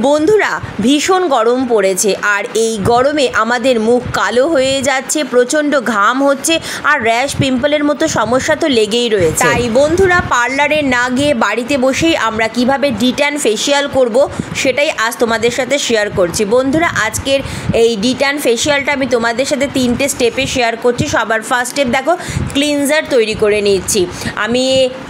বন্ধুরা ভীষণ গরম পড়েছে আর এই গরমে আমাদের মুখ কালো হয়ে যাচ্ছে, প্রচণ্ড ঘাম হচ্ছে আর র্যাশ পিম্পলের মতো সমস্যা তো লেগেই রয়েছে। তাই বন্ধুরা পার্লারে না গিয়ে বাড়িতে বসেই আমরা কিভাবে ডিট্যান ফেসিয়াল করব সেটাই আজ তোমাদের সাথে শেয়ার করছি। বন্ধুরা আজকের এই ডিট্যান ফেসিয়ালটা আমি তোমাদের সাথে 3টে স্টেপে শেয়ার করছি। সবার ফার্স্ট স্টেপ দেখো, ক্লিনজার তৈরি করে নিচ্ছি। আমি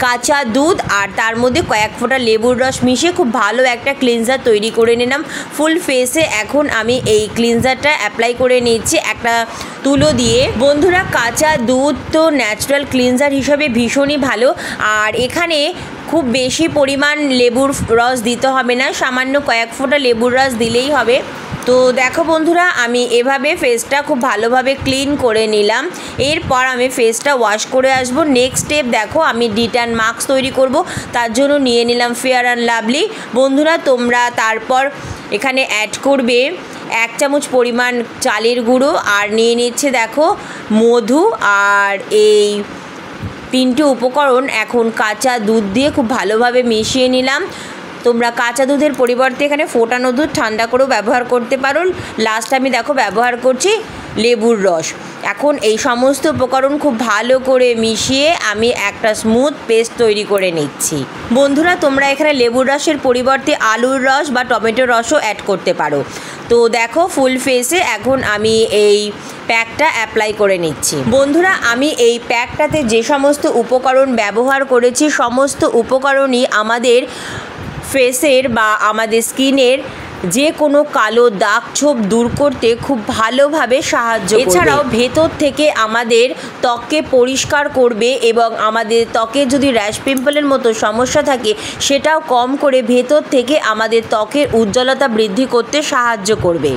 কাঁচা দুধ আর তার মধ্যে কয়েক ফোঁটা লেবুর রস মিশিয়ে খুব ভালো একটা ক্লিনজার তৈরি করে নিলাম ফুল ফেসে। এখন আমি এই ক্লিনজারটা অ্যাপ্লাই করে নিচ্ছি একটা তুলো দিয়ে। বন্ধুরা কাঁচা দুধ তো ন্যাচারাল ক্লিনজার হিসাবে ভীষণই ভালো, আর এখানে খুব বেশি পরিমাণ লেবুর রস দিতে হবে না, সামান্য কয়েক ফোঁটা লেবুর রস দিলেই হবে। তো দেখো বন্ধুরা আমি এভাবে ফেসটা খুব ভালোভাবে ক্লিন করে নিলাম। এরপর আমি ফেসটা ওয়াশ করে আসবো। নেক্সট স্টেপ দেখো, আমি ডিট্যান মাস্ক তৈরি করব, তার জন্য নিয়ে নিলাম ফেয়ার অ্যান্ড লাভলি। বন্ধুরা তোমরা তারপর এখানে অ্যাড করবে 1 চামচ পরিমাণ চালের গুঁড়ো, আর নিয়ে নিচ্ছে দেখো মধু, আর এই 3টে উপকরণ এখন কাঁচা দুধ দিয়ে খুব ভালোভাবে মিশিয়ে নিলাম। তোমরা কাঁচা দুধের পরিবর্তে এখানে ফোটানো দুধ ঠান্ডা করেও ব্যবহার করতে পারো। লাস্ট আমি দেখো ব্যবহার করছি লেবুর রস। এখন এই সমস্ত উপকরণ খুব ভালো করে মিশিয়ে আমি একটা স্মুথ পেস্ট তৈরি করে নিচ্ছি। বন্ধুরা তোমরা এখানে লেবুর রসের পরিবর্তে আলুর রস বা টমেটোর রসও অ্যাড করতে পারো। তো দেখো ফুল ফেসে এখন আমি এই প্যাকটা অ্যাপ্লাই করে নিচ্ছি। বন্ধুরা আমি এই প্যাকটাতে যে সমস্ত উপকরণ ব্যবহার করেছি সমস্ত উপকরণই আমাদের ফেসের বা আমাদের স্কিনের যে কোনো কালো দাগ ছোপ দূর করতে খুব ভালোভাবে সাহায্য করবে। এছাড়াও ভেতর থেকে আমাদের ত্বককে পরিষ্কার করবে এবং আমাদের ত্বকে যদি র্যাশ পিম্পলের মতো সমস্যা থাকে সেটাও কম করে ভেতর থেকে আমাদের ত্বকের উজ্জ্বলতা বৃদ্ধি করতে সাহায্য করবে।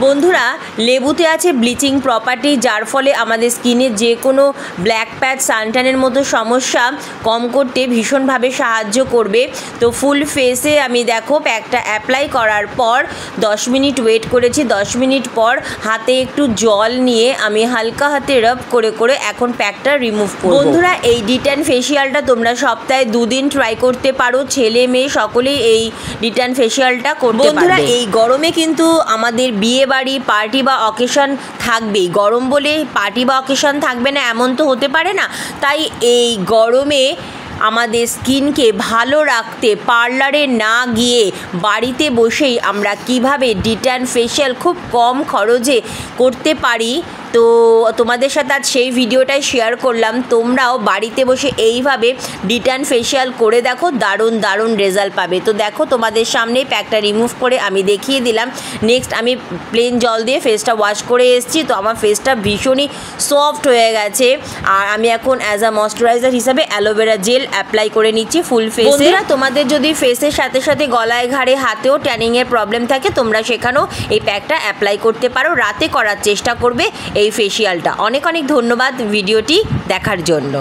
বন্ধুরা লেবুতে আছে ব্লিচিং প্রপার্টি, যার ফলে আমাদের স্কিনের যে কোনো ব্ল্যাক প্যাচ সানট্যানের মতো সমস্যা কম করতে ভীষণভাবে সাহায্য করবে। তো ফুল ফেসে আমি দেখো প্যাকটা অ্যাপ্লাই করার পর 10 মিনিট ওয়েট করেছি। 10 মিনিট পর হাতে একটু জল নিয়ে আমি হালকা হাতে রাব করে করে এখন প্যাকটা রিমুভ করব। বন্ধুরা এই ডিট্যান ফেসিয়ালটা তোমরা সপ্তাহে 2 দিন ট্রাই করতে পারো, ছেলে মেয়ে সকলেই এই ডিট্যান ফেসিয়ালটা করতে পারবে। বন্ধুরা এই গরমে কিন্তু আমাদের বিয়ে বাড়ি পার্টি বা অকেশন থাকবেই। গরম বলে পার্টি বা অকেশন থাকবে না এমন তো হতে পারে না। তাই এই গরমে আমাদের স্কিনকে ভালো রাখতে পার্লারে না গিয়ে বাড়িতে বসেই আমরা কিভাবে ডিট্যান ফেসিয়াল খুব কম খরচে করতে পারি, তো তোমাদের সাথে আজ সেই ভিডিওটাই শেয়ার করলাম। তোমরাও বাড়িতে বসে এইভাবে ডিট্যান ফেসিয়াল করে দেখো, দারুণ দারুণ রেজাল্ট পাবে। তো দেখো তোমাদের সামনেই প্যাকটা রিমুভ করে আমি দেখিয়ে দিলাম। নেক্সট আমি প্লেন জল দিয়ে ফেসটা ওয়াশ করে এসেছি। তো আমার ফেসটা ভীষণই সফট হয়ে গেছে, আর আমি এখন অ্যাজ আ ময়শ্চারাইজার হিসাবে অ্যালোভেরা জেল অ্যাপ্লাই করে নিচ্ছি ফুল ফেসে। বন্ধুরা তোমাদের যদি ফেসের সাথে সাথে গলায় ঘাড়ে হাতেও ট্যানিংয়ের প্রবলেম থাকে তোমরা সেখানেও এই প্যাকটা অ্যাপ্লাই করতে পারো। রাতে করার চেষ্টা করবে এই ফেসিয়ালটা। অনেক অনেক ধন্যবাদ ভিডিওটি দেখার জন্য।